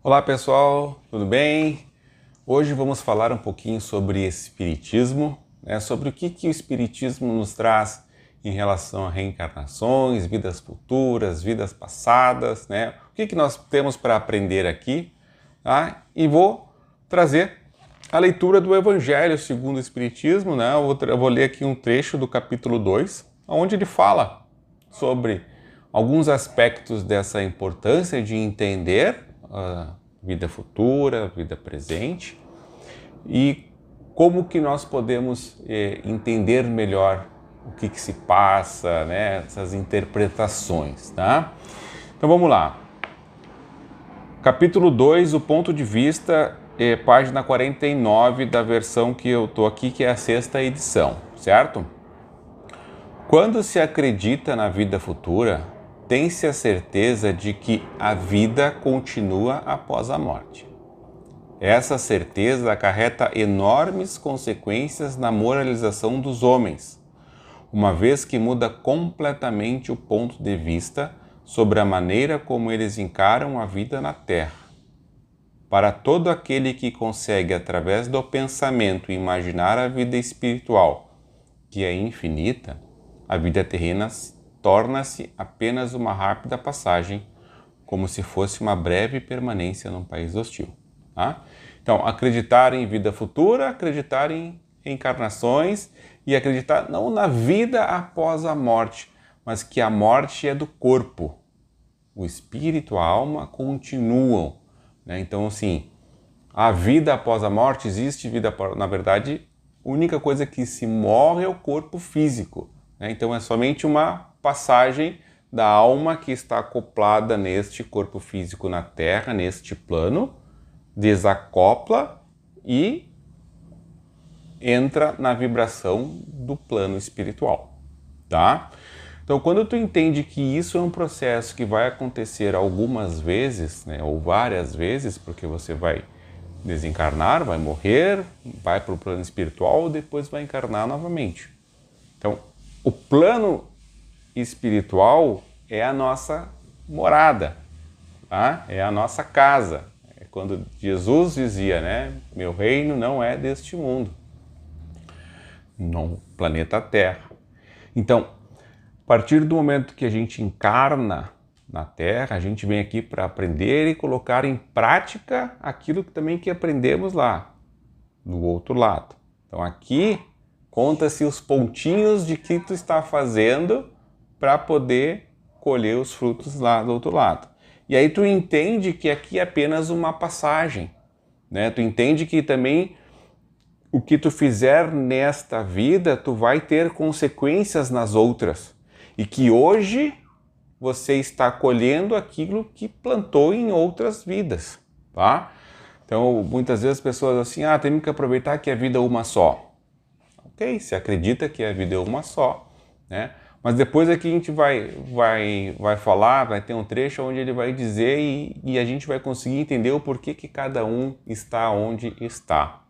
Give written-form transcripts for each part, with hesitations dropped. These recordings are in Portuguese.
Olá pessoal, tudo bem? Hoje vamos falar um pouquinho sobre Espiritismo, sobre o que o Espiritismo nos traz em relação a reencarnações, vidas futuras, vidas passadas, O que nós temos para aprender aqui, tá? E vou trazer a leitura do Evangelho segundo o Espiritismo, Eu vou ler aqui um trecho do capítulo 2, onde ele fala sobre alguns aspectos dessa importância de entender a vida futura, a vida presente e como que nós podemos entender melhor o que se passa, essas interpretações, tá? Então vamos lá. Capítulo 2, o ponto de vista, página 49 da versão que eu estou aqui, que é a 6ª edição, certo? Quando se acredita na vida futura, tem-se a certeza de que a vida continua após a morte. Essa certeza acarreta enormes consequências na moralização dos homens, uma vez que muda completamente o ponto de vista sobre a maneira como eles encaram a vida na Terra. Para todo aquele que consegue, através do pensamento, imaginar a vida espiritual, que é infinita, a vida terrena torna-se apenas uma rápida passagem, como se fosse uma breve permanência num país hostil. Tá? Então, acreditar em vida futura, acreditar em reencarnações e acreditar não na vida após a morte, mas que a morte é do corpo. O espírito, a alma continuam. Então, assim, a vida após a morte, existe vida após... Na verdade, a única coisa que se morre é o corpo físico. Então é somente uma passagem da alma que está acoplada neste corpo físico na Terra, neste plano, desacopla e entra na vibração do plano espiritual, tá? Então quando tu entende que isso é um processo que vai acontecer algumas vezes, ou várias vezes, porque você vai desencarnar, vai morrer, vai para o plano espiritual, depois vai encarnar novamente. Então, o plano espiritual é a nossa morada, tá? É a nossa casa. É quando Jesus dizia, meu reino não é deste mundo, no planeta Terra. Então, a partir do momento que a gente encarna na Terra, a gente vem aqui para aprender e colocar em prática aquilo que aprendemos lá, do outro lado. Então aqui conta-se os pontinhos de que tu está fazendo para poder colher os frutos lá do outro lado. E aí tu entende que aqui é apenas uma passagem, Tu entende que também o que tu fizer nesta vida, tu vai ter consequências nas outras. E que hoje você está colhendo aquilo que plantou em outras vidas, tá? Então, muitas vezes as pessoas assim, temos que aproveitar que a vida é uma só. Ok, se acredita que a vida é uma só, Mas depois aqui a gente vai falar, vai ter um trecho onde ele vai dizer e a gente vai conseguir entender o porquê que cada um está onde está,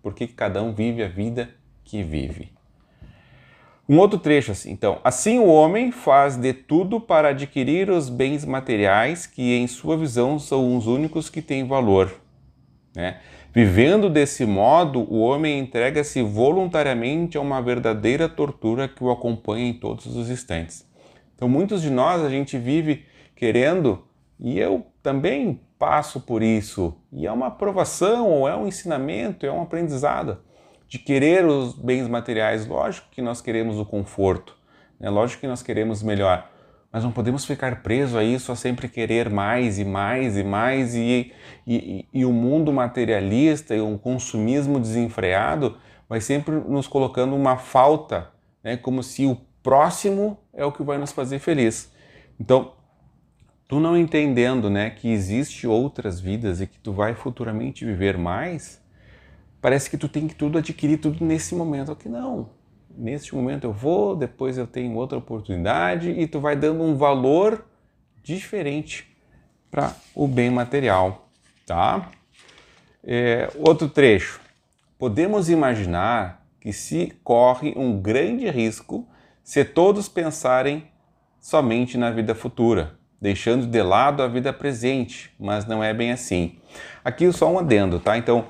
Por que cada um vive a vida que vive. Um outro trecho assim, então, assim o homem faz de tudo para adquirir os bens materiais que em sua visão são os únicos que têm valor, Vivendo desse modo, o homem entrega-se voluntariamente a uma verdadeira tortura que o acompanha em todos os instantes. Então, muitos de nós, a gente vive querendo, e eu também passo por isso, e é uma provação, ou é um ensinamento, é um aprendizado, de querer os bens materiais. Lógico que nós queremos o conforto, Lógico que nós queremos melhor, mas não podemos ficar presos a isso, a sempre querer mais e mais e mais, e o mundo materialista e o consumismo desenfreado vai sempre nos colocando uma falta, como se o próximo é o que vai nos fazer feliz. Então, tu não entendendo, que existe outras vidas e que tu vai futuramente viver mais, parece que tu tem que tudo adquirir tudo nesse momento. Aqui não. Neste momento eu vou, depois eu tenho outra oportunidade e tu vai dando um valor diferente para o bem material, tá? Outro trecho. Podemos imaginar que se corre um grande risco se todos pensarem somente na vida futura, deixando de lado a vida presente, mas não é bem assim. Aqui só um adendo, tá? Então,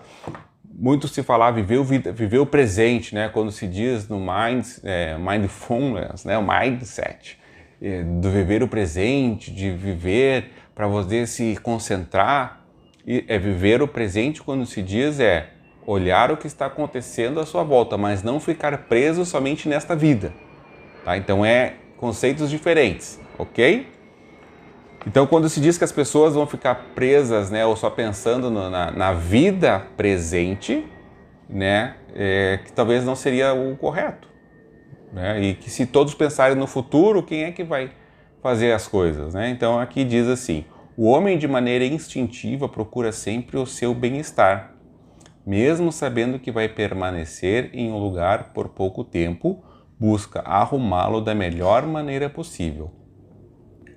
muito se fala viver o presente, né? Quando se diz no mindfulness, né? O mindset, do viver o presente, de viver para você se concentrar. E viver o presente quando se diz olhar o que está acontecendo à sua volta, mas não ficar preso somente nesta vida. Tá? Então conceitos diferentes, ok? Então quando se diz que as pessoas vão ficar presas, né, ou só pensando na vida presente, né, que talvez não seria o correto. Né? E que se todos pensarem no futuro, quem é que vai fazer as coisas? Né? Então aqui diz assim: o homem de maneira instintiva procura sempre o seu bem-estar, mesmo sabendo que vai permanecer em um lugar por pouco tempo, busca arrumá-lo da melhor maneira possível.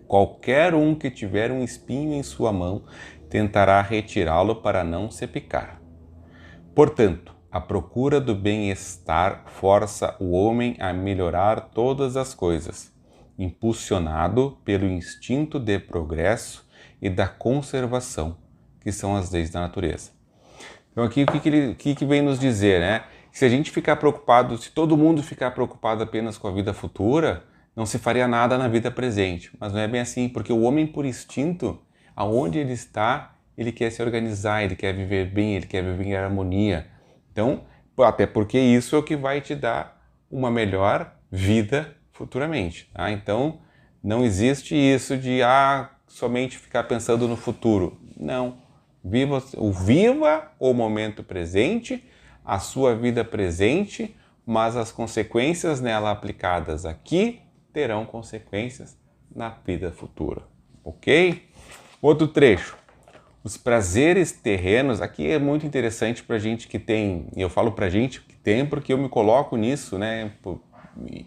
Qualquer um que tiver um espinho em sua mão tentará retirá-lo para não se picar. Portanto, a procura do bem-estar força o homem a melhorar todas as coisas, impulsionado pelo instinto de progresso e da conservação, que são as leis da natureza. Então aqui o que vem nos dizer, né? Se a gente ficar preocupado, se todo mundo ficar preocupado apenas com a vida futura, não se faria nada na vida presente. Mas não é bem assim, porque o homem por instinto, aonde ele está, ele quer se organizar, ele quer viver bem, ele quer viver em harmonia. Então, até porque isso é o que vai te dar uma melhor vida futuramente. Tá? Então, não existe isso de somente ficar pensando no futuro. Não. Viva o momento presente, a sua vida presente, mas as consequências nela aplicadas aqui terão consequências na vida futura. Ok? Outro trecho. Os prazeres terrenos, aqui é muito interessante para gente que tem, e eu falo para gente que tem porque eu me coloco nisso, né?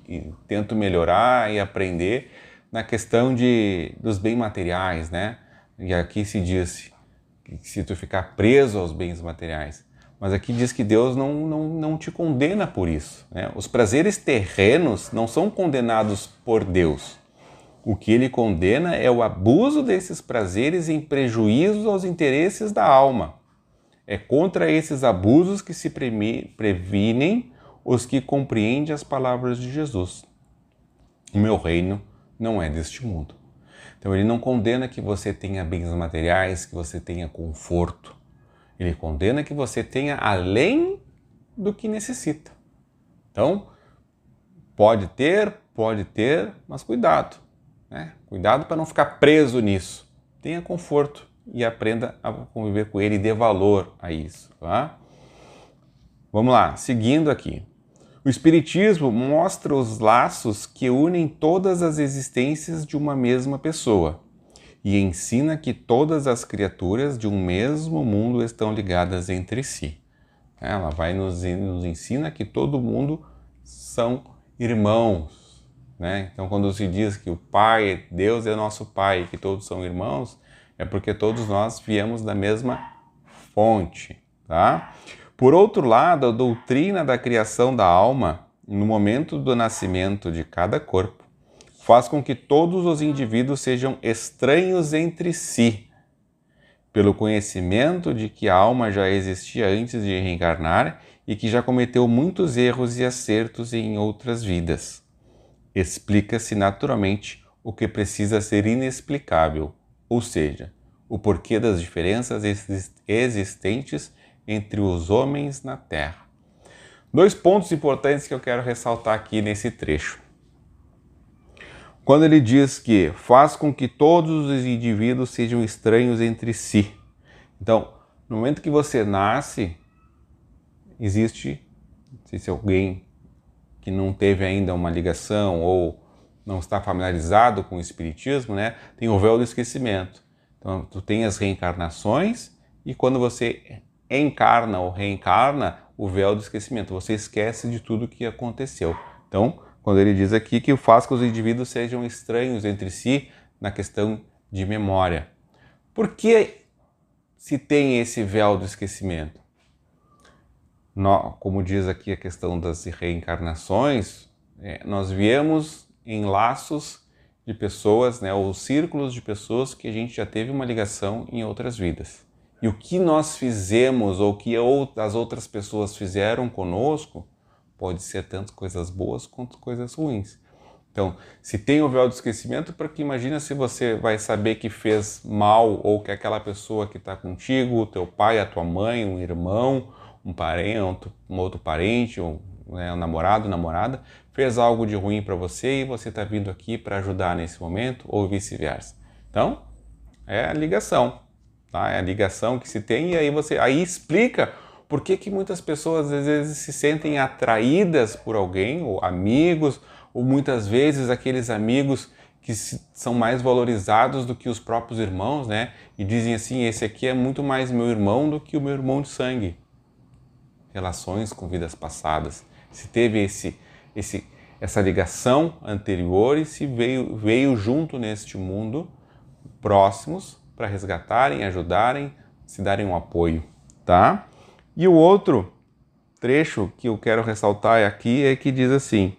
E tento melhorar e aprender na questão dos bens materiais, né? E aqui se diz que se tu ficar preso aos bens materiais, mas aqui diz que Deus não te condena por isso, né? Os prazeres terrenos não são condenados por Deus. O que ele condena é o abuso desses prazeres em prejuízo aos interesses da alma. É contra esses abusos que se previnem os que compreendem as palavras de Jesus. O meu reino não é deste mundo. Então ele não condena que você tenha bens materiais, que você tenha conforto. Ele condena que você tenha além do que necessita. Então, pode ter, mas cuidado. Né? Cuidado para não ficar preso nisso. Tenha conforto e aprenda a conviver com ele e dê valor a isso. Tá? Vamos lá, seguindo aqui. O Espiritismo mostra os laços que unem todas as existências de uma mesma pessoa e ensina que todas as criaturas de um mesmo mundo estão ligadas entre si. Ela nos ensina que todo mundo são irmãos. Né? Então, quando se diz que o Pai, Deus é nosso Pai, que todos são irmãos, é porque todos nós viemos da mesma fonte. Tá? Por outro lado, a doutrina da criação da alma, no momento do nascimento de cada corpo, faz com que todos os indivíduos sejam estranhos entre si, pelo conhecimento de que a alma já existia antes de reencarnar e que já cometeu muitos erros e acertos em outras vidas. Explica-se naturalmente o que precisa ser inexplicável, ou seja, o porquê das diferenças existentes entre os homens na Terra. Dois pontos importantes que eu quero ressaltar aqui nesse trecho. Quando ele diz que faz com que todos os indivíduos sejam estranhos entre si. Então, no momento que você nasce, existe, não sei se alguém que não teve ainda uma ligação ou não está familiarizado com o Espiritismo, né, tem o véu do esquecimento. Então, tu tem as reencarnações e quando você encarna ou reencarna, o véu do esquecimento, você esquece de tudo que aconteceu. Então, quando ele diz aqui que faz que os indivíduos sejam estranhos entre si na questão de memória. Por que se tem esse véu do esquecimento? Como diz aqui a questão das reencarnações, nós viemos em laços de pessoas, né, ou círculos de pessoas que a gente já teve uma ligação em outras vidas. E o que nós fizemos ou o que as outras pessoas fizeram conosco pode ser tanto coisas boas quanto coisas ruins. Então, se tem o véu do esquecimento, porque imagina se você vai saber que fez mal ou que aquela pessoa que está contigo, o teu pai, a tua mãe, um irmão, um parente, um outro parente, um namorado, namorada, fez algo de ruim para você e você está vindo aqui para ajudar nesse momento ou vice-versa. Então, é a ligação, tá? É a ligação que se tem e aí explica por que muitas pessoas às vezes se sentem atraídas por alguém ou amigos, ou muitas vezes aqueles amigos que são mais valorizados do que os próprios irmãos, né? E dizem assim, esse aqui é muito mais meu irmão do que o meu irmão de sangue. Relações com vidas passadas. Se teve essa ligação anterior e se veio junto neste mundo, próximos, para resgatarem, ajudarem, se darem um apoio, tá? E o outro trecho que eu quero ressaltar aqui é que diz assim: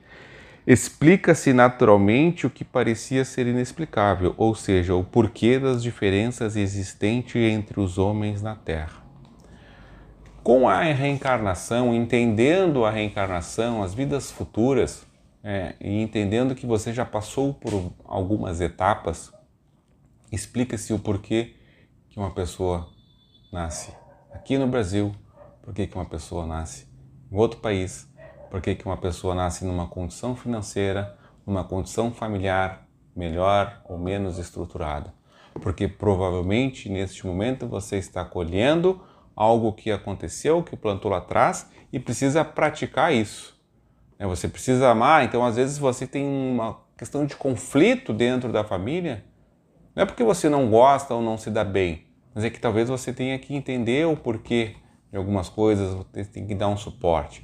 explica-se naturalmente o que parecia ser inexplicável, ou seja, o porquê das diferenças existentes entre os homens na Terra. Com a reencarnação, entendendo a reencarnação, as vidas futuras, e entendendo que você já passou por algumas etapas, explica-se o porquê que uma pessoa nasce aqui no Brasil, porquê que uma pessoa nasce em outro país, porquê que uma pessoa nasce numa condição financeira, numa condição familiar melhor ou menos estruturada. Porque provavelmente neste momento você está colhendo algo que aconteceu, que plantou lá atrás e precisa praticar isso. Você precisa amar, então às vezes você tem uma questão de conflito dentro da família, não é porque você não gosta ou não se dá bem, mas é que talvez você tenha que entender o porquê de algumas coisas, você tem que dar um suporte.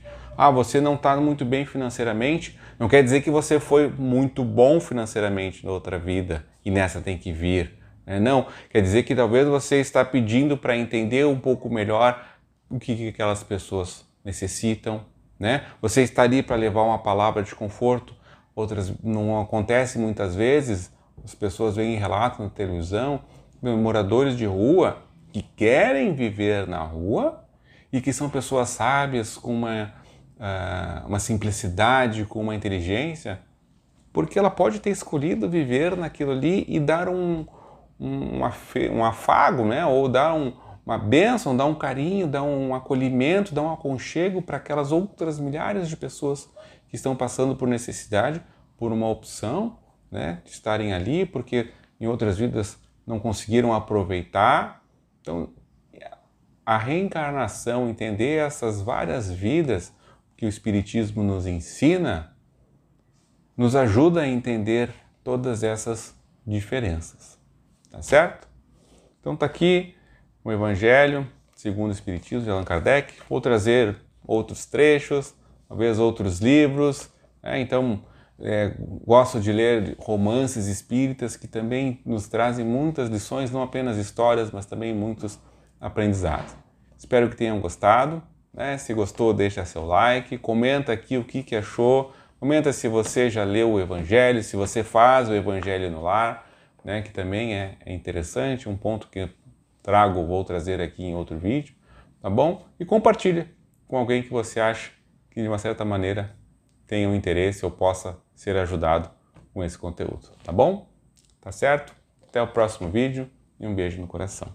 Você não está muito bem financeiramente, não quer dizer que você foi muito bom financeiramente na outra vida e nessa tem que vir. Não, quer dizer que talvez você está pedindo para entender um pouco melhor o que aquelas pessoas necessitam, né? Você está ali para levar uma palavra de conforto, outras não acontece muitas vezes, as pessoas veem relatos na televisão, moradores de rua que querem viver na rua e que são pessoas sábias, com uma simplicidade, com uma inteligência, porque ela pode ter escolhido viver naquilo ali e dar um afago, né? Ou dar uma bênção, dar um carinho, dar um acolhimento, dar um aconchego para aquelas outras milhares de pessoas que estão passando por necessidade, por uma opção, né, de estarem ali, porque em outras vidas não conseguiram aproveitar. Então, a reencarnação, entender essas várias vidas que o Espiritismo nos ensina, nos ajuda a entender todas essas diferenças. Tá certo? Então tá aqui o Evangelho segundo o Espiritismo de Allan Kardec. Vou trazer outros trechos, talvez outros livros. Então, gosto de ler romances espíritas que também nos trazem muitas lições, não apenas histórias, mas também muitos aprendizados. Espero que tenham gostado. Se gostou, deixa seu like, comenta aqui o que achou, comenta se você já leu o Evangelho, se você faz o Evangelho no lar, que também é interessante, um ponto que vou trazer aqui em outro vídeo, tá bom? E compartilha com alguém que você acha que de uma certa maneira tenha um interesse ou possa ser ajudado com esse conteúdo, tá bom? Tá certo? Até o próximo vídeo e um beijo no coração.